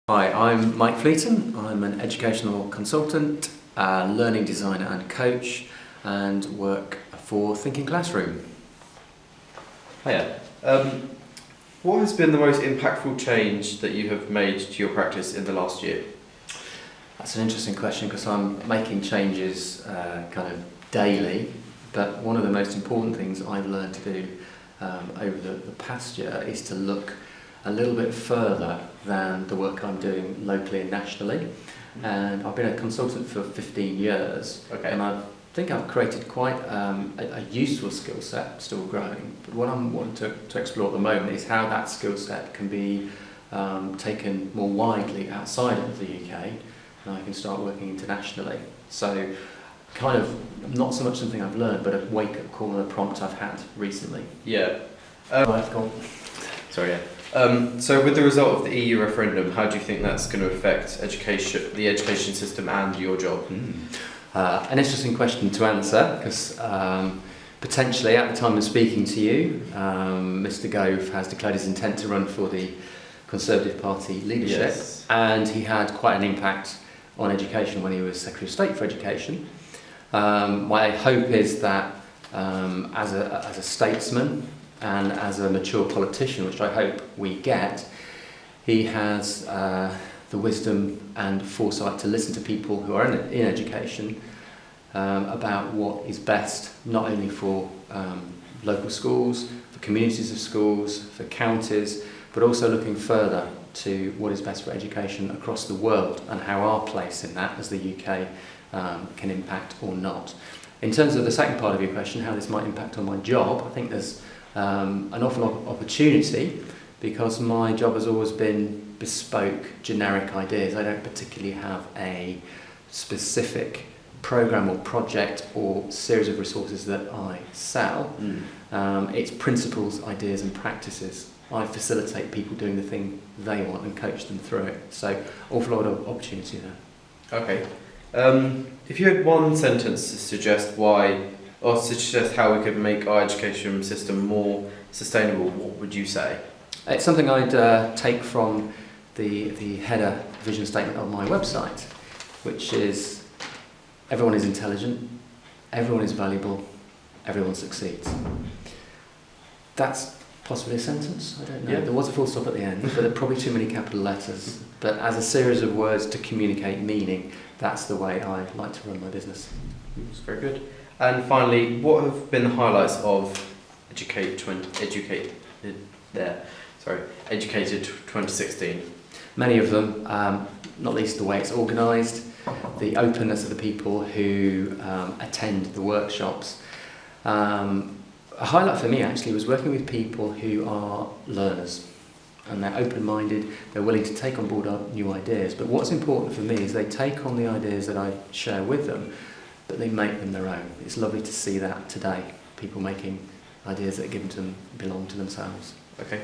Hi, I'm Mike Fleetham. I'm an educational consultant, learning designer and coach, and work for Thinking Classroom. Hiya. What has been the most impactful change that you have made to your practice in the last year? That's an interesting question because I'm making changes kind of daily, but one of the most important things I've learned to do over the past year is to look a little bit further than the work I'm doing locally and nationally. And I've been a consultant for 15 years, and I think I've created quite a useful skill set, still growing. But what I'm wanting to explore at the moment is how that skill set can be taken more widely outside of the UK, and I can start working internationally. So kind of not so much something I've learned, but a wake-up call and a prompt I've had recently. Yeah. Right, go on. Sorry, yeah. So with the result of the EU referendum, how do you think that's going to affect the education system and your job? An interesting question to answer because potentially at the time of speaking to you, Mr. Gove has declared his intent to run for the Conservative Party leadership, Yes. And he had quite an impact on education when he was Secretary of State for Education. My hope is that as a statesman and as a mature politician, which I hope we get, he has the wisdom and foresight to listen to people who are in education about what is best, not only for local schools, for communities of schools, for counties, but also looking further to what is best for education across the world and how our place in that as the UK can impact or not. In terms of the second part of your question, how this might impact on my job, I think there's an awful lot of opportunity because my job has always been bespoke, generic ideas. I don't particularly have a specific program or project or series of resources that I sell. It's principles, ideas and practices. I facilitate people doing the thing they want and coach them through it. So awful lot of opportunity there. Okay. If you had one sentence to suggest how we could make our education system more sustainable, what would you say? It's something I'd take from the header vision statement of my website, which is everyone is intelligent, everyone is valuable, everyone succeeds. That's possibly a sentence, I don't know. Yeah. There was a full stop at the end, but there are probably too many capital letters. But as a series of words to communicate meaning, that's the way I like to run my business. That's very good. And finally, what have been the highlights of Educated 2016? Many of them, not least the way it's organised, the openness of the people who attend the workshops. A highlight for me actually was working with people who are learners and they're open-minded, they're willing to take on board new ideas, but what's important for me is they take on the ideas that I share with them, but they make them their own. It's lovely to see that today, people making ideas that are given to them belong to themselves. Okay.